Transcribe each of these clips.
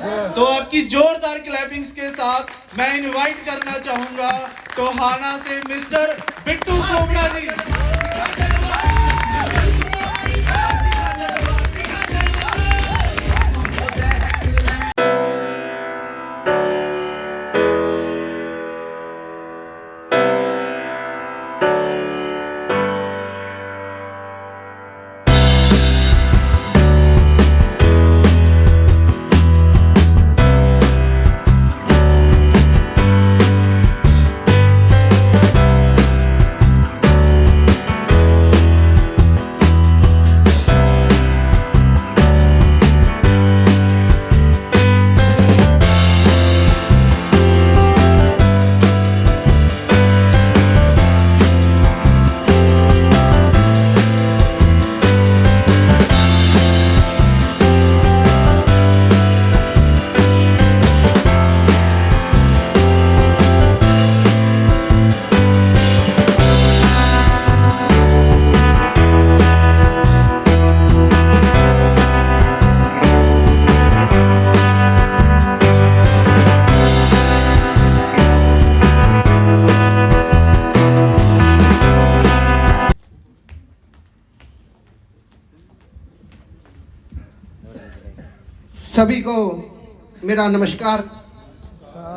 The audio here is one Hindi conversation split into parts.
तो आपकी जोरदार क्लैपिंग्स के साथ मैं इनवाइट करना चाहूंगा टोहाना से मिस्टर बिट्टू खोबड़ा जी। सभी को मेरा नमस्कार।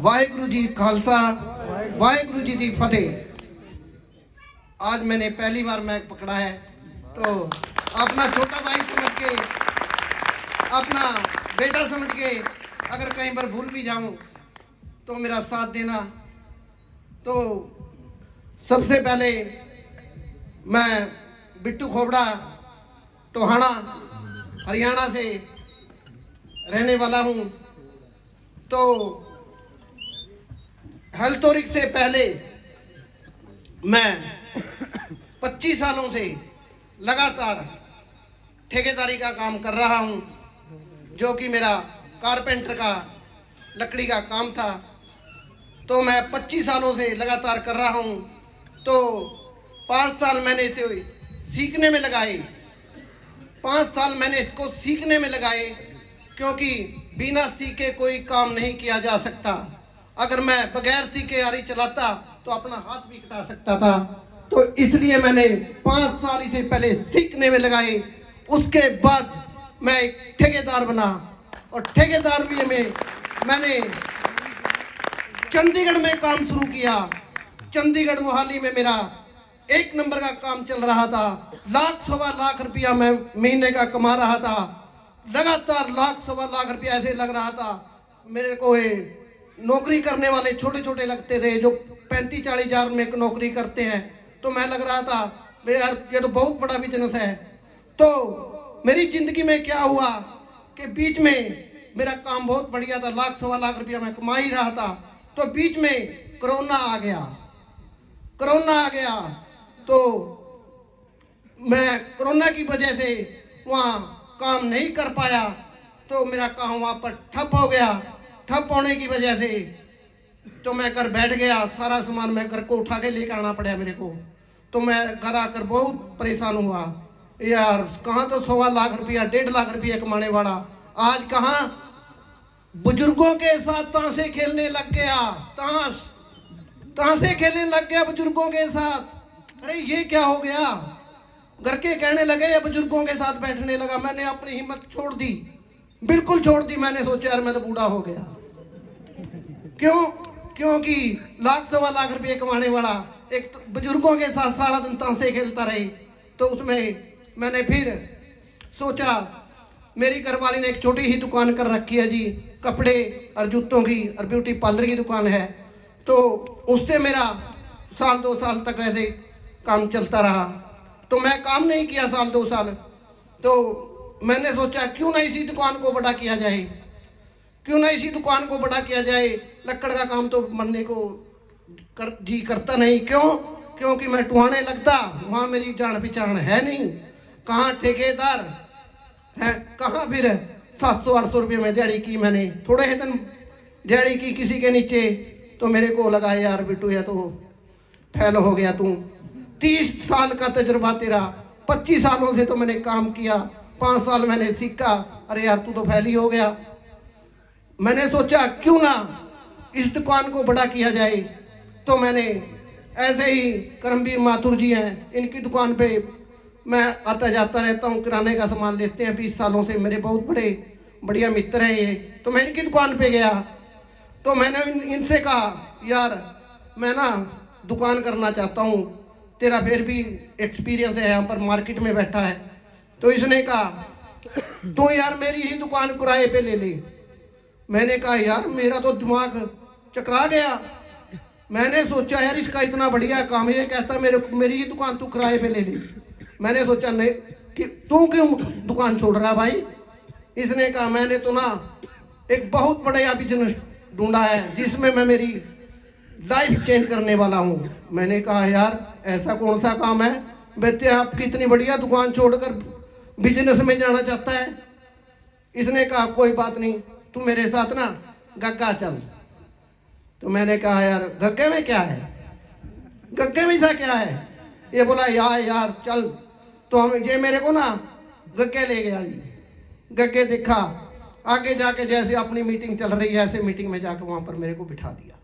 वाहेगुरु जी खालसा वाहेगुरु जी दी फतेह। आज मैंने पहली बार मैक पकड़ा है, तो अपना छोटा भाई समझ के, अपना बेटा समझ के, अगर कहीं पर भूल भी जाऊं तो मेरा साथ देना। तो सबसे पहले मैं बिट्टू खोबड़ा टोहाना हरियाणा से रहने वाला हूं। तो हेल्थोरिक से पहले मैं 25 सालों से लगातार ठेकेदारी का काम कर रहा हूं, जो कि मेरा कारपेंटर का लकड़ी का काम था। तो मैं 25 सालों से लगातार कर रहा हूं। तो 5 साल मैंने इसे सीखने में लगाए, 5 साल मैंने इसको सीखने में लगाए, क्योंकि बिना सीखे कोई काम नहीं किया जा सकता। अगर मैं बगैर सीखे आरी चलाता तो अपना हाथ भी कटा सकता था। तो इसलिए मैंने 5 साल इसे पहले सीखने में लगाए। उसके बाद मैं एक ठेकेदार बना, और ठेकेदार भी मैंने चंडीगढ़ में काम शुरू किया। चंडीगढ़ मोहाली में मेरा 1 नंबर का काम चल रहा था। लाख सवा लाख रुपया मैं महीने का कमा रहा था। लगातार लाख सवा लाख रुपया ऐसे लग रहा था। मेरे को ये नौकरी करने वाले छोटे छोटे लगते थे, जो 35-40 हज़ार में नौकरी करते हैं। तो मैं लग रहा था भाई यार, ये तो बहुत बड़ा बिजनेस है। तो मेरी जिंदगी में क्या हुआ कि बीच में मेरा काम बहुत बढ़िया था, लाख सवा लाख रुपया मैं कमा ही रहा था। तो बीच में कोरोना आ गया। तो मैं कोरोना की वजह से वहाँ काम नहीं कर पाया। तो मेरा काम वहाँ पर ठप हो गया। ठप होने की वजह से तो मैं घर बैठ गया। सारा सामान मैं घर को उठा के लेकर आना पड़ा मेरे को। तो मैं घर आकर बहुत परेशान हुआ यार, कहाँ तो 1.25 लाख रुपया 1.5 लाख रुपया कमाने वाला आज कहाँ बुजुर्गों के साथ ताशे खेलने लग गया। ताशे खेलने लग गया बुजुर्गों के साथ। अरे ये क्या हो गया? घर के कहने लगे या बुजुर्गों के साथ बैठने लगा। मैंने अपनी हिम्मत छोड़ दी, बिल्कुल छोड़ दी। मैंने सोचा यार मैं तो बूढ़ा हो गया। क्योंकि लाख सवा लाख रुपये कमाने वाला एक बुजुर्गों के साथ सारा दिन ताशे खेलता रहे। तो उसमें मैंने फिर सोचा, मेरी घरवाली ने एक छोटी ही दुकान कर रखी है जी, कपड़े और जूतों की और ब्यूटी पार्लर की दुकान है। तो उससे मेरा 1-2 साल तक ऐसे काम चलता रहा। तो मैं काम नहीं किया 1-2 साल। तो मैंने सोचा क्यों ना इसी दुकान को बड़ा किया जाए, लक्कड़ का काम तो मरने को जी करता नहीं। क्योंकि मैं टुहाने लगता, वहाँ मेरी जान पहचान है नहीं। कहाँ ठेकेदार है, कहाँ फिर 700-800 रुपये में दिहाड़ी की मैंने। थोड़े ही दिन दिहाड़ी की किसी के नीचे। तो मेरे को लगा यार बिट्टू या तो फैल हो गया तू। 30 साल का तजुर्बा तेरा, 25 सालों से तो मैंने काम किया, 5 साल मैंने सीखा। अरे यार तू तो फैल ही हो गया। मैंने सोचा क्यों ना इस दुकान को बड़ा किया जाए। तो मैंने ऐसे ही करमवीर माथुर जी हैं, इनकी दुकान पे मैं आता जाता रहता हूँ, किराने का सामान लेते हैं 20 सालों से, मेरे बहुत बड़े बढ़िया मित्र हैं ये। तो मैं इनकी दुकान पे गया तो मैंने इनसे कहा यार मैं ना दुकान करना चाहता हूँ, तेरा फिर भी एक्सपीरियंस है, यहाँ पर मार्केट में बैठा है। तो इसने कहा तो यार मेरी ही दुकान किराए पे ले ले। मैंने कहा यार मेरा तो दिमाग चकरा गया। मैंने सोचा यार इसका इतना बढ़िया काम, ये कहता मेरी ही दुकान तू किराए पे ले ले। मैंने सोचा नहीं कि तू क्यों दुकान छोड़ रहा भाई। इसने कहा मैंने तो ना एक बहुत बढ़िया बिजनेस ढूंढा है जिसमें मैं मेरी लाइफ चेंज करने वाला हूँ। मैंने कहा यार ऐसा कौन सा काम है बेटे, आपकी इतनी बढ़िया दुकान छोड़कर बिजनेस में जाना चाहता है। इसने कहा कोई बात नहीं, तू मेरे साथ ना गग्गा चल। तो मैंने कहा यार गग्गे में क्या है, गग्गे में ऐसा क्या है। ये बोला यार चल। तो हम ये मेरे को ना गग्गे ले गया जी। गग्गे देखा, आगे जाके जैसे अपनी मीटिंग चल रही है ऐसे मीटिंग में जाके वहां पर मेरे को बिठा दिया।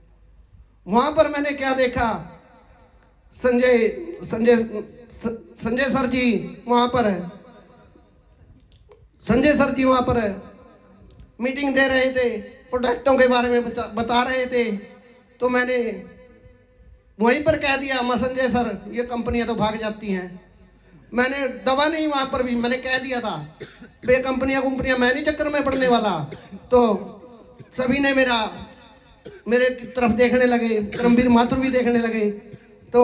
वहां पर मैंने क्या देखा, संजय सर जी वहां पर है, संजय सर जी वहां पर मीटिंग दे रहे थे, प्रोडक्टों के बारे में बता रहे थे। तो मैंने वहीं पर कह दिया मां संजय सर ये कंपनियां तो भाग जाती हैं। मैंने दबा नहीं, वहां पर भी मैंने कह दिया था बे कंपनियां मैं नहीं चक्कर में पड़ने वाला। तो सभी ने मेरे की तरफ देखने लगे, करमवीर माथुर भी देखने लगे। तो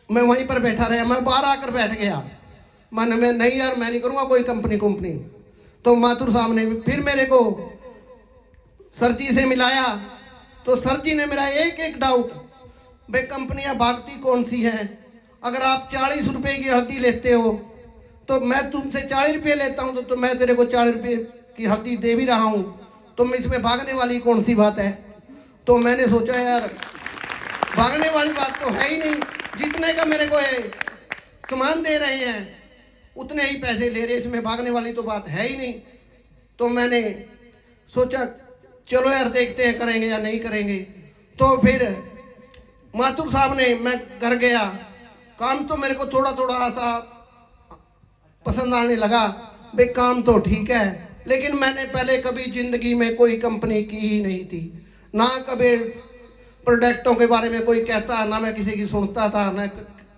मैं वहीं पर बैठा रहा, मैं बाहर आकर बैठ गया मन में, नहीं यार मैं नहीं करूँगा कोई कंपनी। तो माथुर साहब ने फिर मेरे को सर जी से मिलाया। तो सर जी ने मेरा एक डाउट, भाई कंपनियां भागती कौन सी हैं। अगर आप 40 रुपए की हल्दी लेते हो तो मैं तुमसे 40 रुपये लेता हूँ, तो मैं तेरे को 40 रुपये की हल्दी दे भी रहा हूँ, तो मैं इसमें भागने वाली कौन सी बात है। तो मैंने सोचा यार भागने वाली बात तो है ही नहीं, जितने का मेरे को ये सामान दे रहे हैं उतने ही पैसे ले रहे, इसमें भागने वाली तो बात है ही नहीं। तो मैंने सोचा चलो यार देखते हैं करेंगे या नहीं करेंगे। तो फिर माथुर साहब ने, मैं घर गया, काम तो मेरे को थोड़ा थोड़ा सा पसंद आने लगा, भाई काम तो ठीक है, लेकिन मैंने पहले कभी जिंदगी में कोई कंपनी की ही नहीं थी, ना कभी प्रोडक्टों के बारे में कोई कहता, ना मैं किसी की सुनता था, ना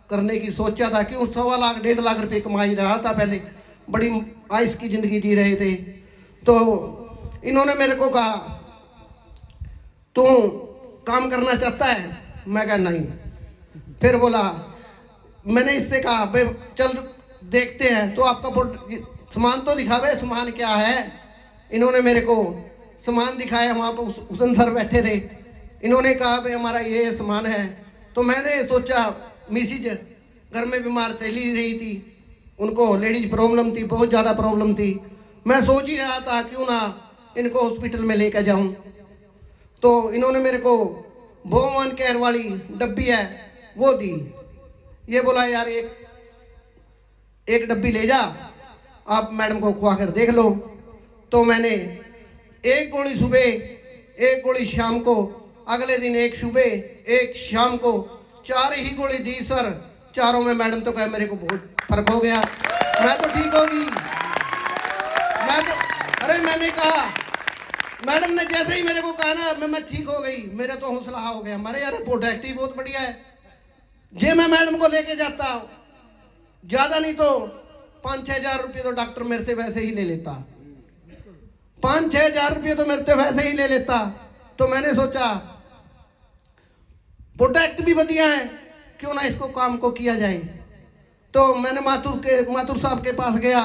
करने की सोचा था। क्यों 1.25 लाख 1.5 लाख रुपए कमाई रहा था, पहले बड़ी आइस की जिंदगी जी रहे थे। तो इन्होंने मेरे को कहा तू काम करना चाहता है, मैं कहा नहीं। फिर बोला, मैंने इससे कहा भाई चल देखते हैं, तो आपका सामान तो दिखावे, सामान क्या है। इन्होंने मेरे को सामान दिखाया, वहाँ पर हुसन सर बैठे थे। इन्होंने कहा भाई हमारा ये सामान है। तो मैंने सोचा मिसिज घर में बीमार चली रही थी, उनको लेडीज प्रॉब्लम थी, बहुत ज़्यादा प्रॉब्लम थी। मैं सोच ही रहा था क्यों ना इनको हॉस्पिटल में लेकर जाऊं। तो इन्होंने मेरे को वोमन केयर वाली डब्बी है वो दी। ये बोला यार एक डब्बी ले जा, आप मैडम को खुआ कर देख लो। तो मैंने एक गोली सुबह, एक गोली शाम को, अगले दिन एक सुबह एक शाम को, 4 ही गोली दी सर। चारों में मैडम तो कहे मेरे को बहुत फर्क हो गया, मैं तो ठीक होगी। मैंने कहा, मैडम ने जैसे ही मेरे को कहा ना मैं ठीक हो गई, मेरा तो हौसला हो गया। हमारे यार प्रोडक्ट ही बहुत बढ़िया है। जे मैं मैडम को लेके जाता, ज्यादा नहीं तो 5-6 हजार रुपये तो डॉक्टर मेरे से वैसे ही ले लेता, 5-6 हजार रुपये तो मेरे से वैसे ही ले लेता। तो मैंने सोचा प्रोडक्ट भी बढ़िया है, क्यों ना इसको काम को किया जाए। तो मैंने माथुर साहब के पास गया,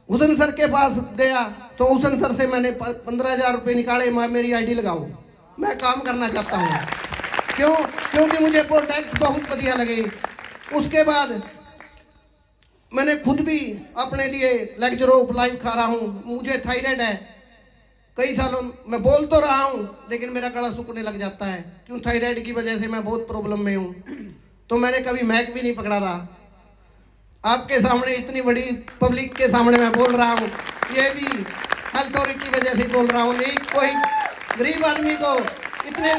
हुसन सर के पास गया। तो हुसन सर से मैंने 15,000 रुपये निकाले, मेरी आईडी लगाओ, मैं काम करना चाहता हूँ। क्योंकि मुझे प्रोडक्ट बहुत बढ़िया लगे। उसके बाद मैंने खुद भी अपने लिए लेक्चर ऑफ लाइफ खा रहा हूँ। मुझे थायराइड है, कई सालों मैं बोल तो रहा हूँ लेकिन मेरा गला सूखने लग जाता है। क्यों, थायराइड की वजह से मैं बहुत प्रॉब्लम में हूँ। तो मैंने कभी मैक भी नहीं पकड़ा था। आपके सामने, इतनी बड़ी पब्लिक के सामने मैं बोल रहा हूँ, ये भी हल्थौरी की वजह से बोल रहा हूँ, नहीं कोई गरीब आदमी को इतने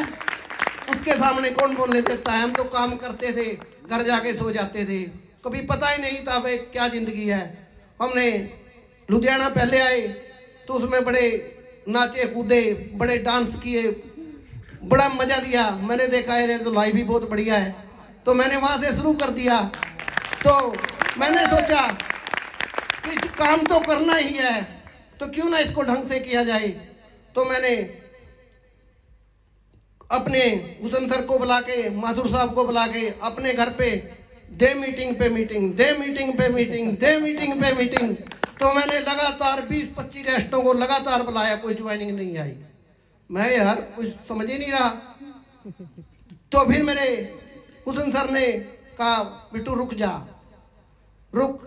उसके सामने कौन बोलने देता है। हम तो काम करते थे, घर जाके सो जाते थे, कभी पता ही नहीं था भाई क्या जिंदगी है। हमने लुधियाना पहले आए तो उसमें बड़े नाचे कूदे, बड़े डांस किए, बड़ा मजा लिया। मैंने देखा है तो लाइफ भी बहुत बढ़िया है, तो मैंने वहां से शुरू कर दिया। तो मैंने सोचा कि काम तो करना ही है, तो क्यों ना इसको ढंग से किया जाए। तो मैंने अपने हुसन सर को बुला के, माथुर साहब को बुला के अपने घर पे दे मीटिंग पे मीटिंग, दे मीटिंग पे मीटिंग, दे मीटिंग पे मीटिंग। तो मैंने लगातार 20-25 गेस्टों को लगातार बुलाया, कोई ज्वाइनिंग नहीं आई। मैं यार कुछ समझ ही नहीं रहा। तो फिर मेरे हुसन सर ने कहा बिट्टू रुक जा, रुक।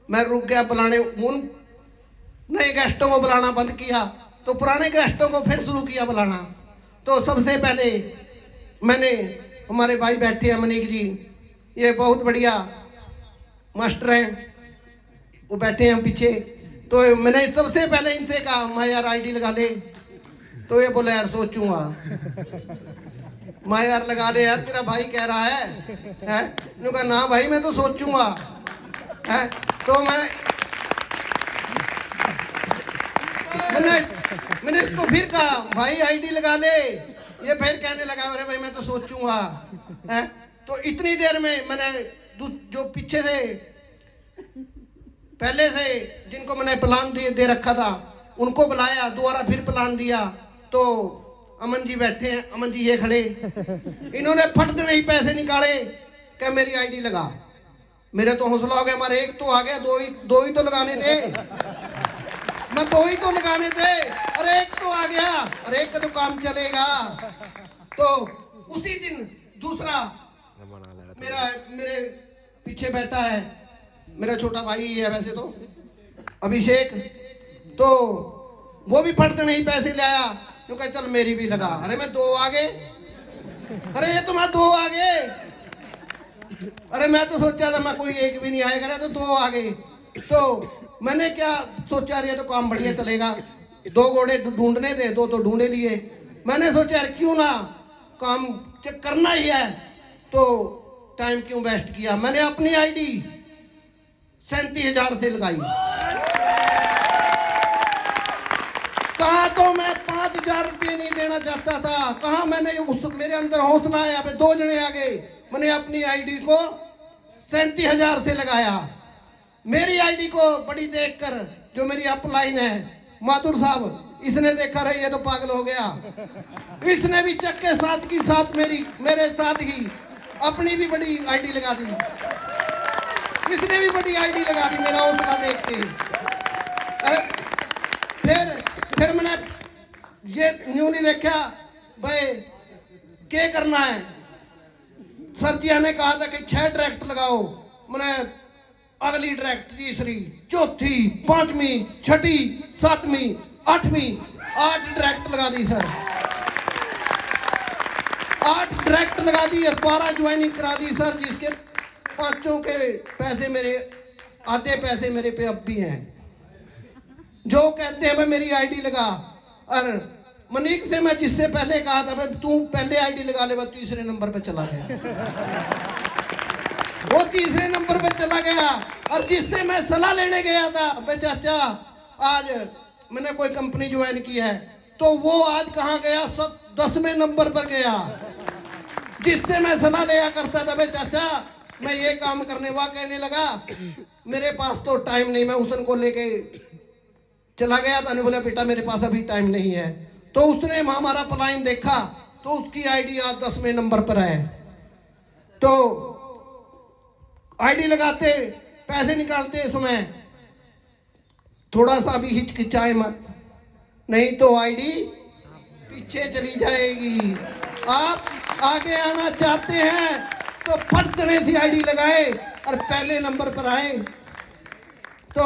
मैं रुक गया, बुलाने उन नए गेस्टों को बुलाना बंद किया, तो पुराने गेस्टों को फिर शुरू किया बुलाना। तो सबसे पहले मैंने, हमारे भाई बैठे हैं मनीक जी, ये बहुत बढ़िया मास्टर हैं, वो बैठे हैं पीछे। तो मैंने सबसे पहले इनसे कहा मैं यार आईडी लगा ले। तो ये बोला यार सोचूंगा। मैं यार लगा ले यार, तेरा भाई कह रहा है, इन्होंने कहा ना भाई मैं तो सोचूंगा है। तो मैंने इसको फिर कहा भाई आईडी लगा ले। ये फिर कहने लगा अरे भाई मैं तो सोचूंगा है। तो इतनी देर में मैंने जो पीछे से पहले से जिनको मैंने प्लान दे रखा था उनको बुलाया, दोबारा फिर प्लान दिया। तो अमन जी बैठे हैं, अमन जी ये खड़े, इन्होंने फट दे नहीं पैसे निकाले कि मेरी आईडी लगा। मेरे तो हौसला हो गया, हमारे एक तो आ गया, दो ही तो लगाने थे, मैं 2 ही तो लगाने थे, अरे एक तो आ गया, अरे एक का तो काम चलेगा। तो उसी दिन दूसरा मेरे पीछे बैठा है, मेरा छोटा भाई है वैसे तो, अभिषेक। तो वो भी फट नहीं पैसे ले आया, क्योंकि चल मेरी भी लगा। अरे मैं 2 आ गए, अरे ये तुम्हारा 2 आ गए। अरे मैं तो सोचा था मैं कोई एक भी नहीं आएगा, तो 2 आ गए। तो मैंने क्या सोचा, ये तो काम बढ़िया चलेगा, 2 घोड़े ढूंढने थे, 2 तो ढूंढे लिए। मैंने सोचा यार क्यों ना काम चेक करना ही है, तो टाइम क्यों वेस्ट किया। मैंने अपनी आईडी 37,000 से लगाई। कहा तो मैं 5,000 रुपये नहीं देना चाहता था, कहा मैंने मेरे अंदर हौसला आया, 2 जने आ गए। मैंने अपनी आईडी को 37,000 से लगाया। मेरी आईडी को बड़ी देखकर जो मेरी अपलाइन है माथुर साहब, इसने देखा रहे ये तो पागल हो गया, इसने भी चक्के साथ की साथ मेरे साथ ही अपनी भी बड़ी आईडी लगा दी। इसने भी बड़ी आईडी लगा दी मेरा हौसला देख के। फिर मैंने ये न्यू नहीं देखा भाई क्या करना है। सर जी ने कहा था कि 6 डायरेक्ट लगाओ। मैंने अगली डायरेक्ट, तीसरी, चौथी, 5वीं, 6ठी, 7वीं, 8वीं 8 डायरेक्ट लगा दी सर, 8 डायरेक्ट लगा दी और 12 ज्वाइनिंग करा दी सर, जिसके 5 के पैसे मेरे, आधे पैसे मेरे पे अब भी हैं। जो कहते हैं भाई मेरी आईडी लगा, और मनीक से मैं जिससे पहले कहा था भाई तू पहले आईडी लगा ले, बस तीसरे नंबर पे चला गया। वो तीसरे नंबर पे चला गया। और जिससे मैं सलाह लेने गया था भाई चाचा आज मैंने कोई कंपनी ज्वाइन की है, तो वो आज कहाँ गया, 10वें नंबर पर गया। जिससे मैं सलाह लिया करता था भाई चाचा मैं ये काम करने, वह कहने लगा मेरे पास तो टाइम नहीं। मैं हुसन को लेके चला गया था, बोला बेटा मेरे पास अभी टाइम नहीं है। तो उसने हमारा प्लान देखा तो उसकी आईडी आज 10वें नंबर पर है। तो आईडी लगाते, पैसे निकालते समय थोड़ा सा भी हिचकिचाए मत, नहीं तो आईडी पीछे चली जाएगी। आप आगे आना चाहते हैं तो फट से आईडी लगाए और पहले नंबर पर आए। तो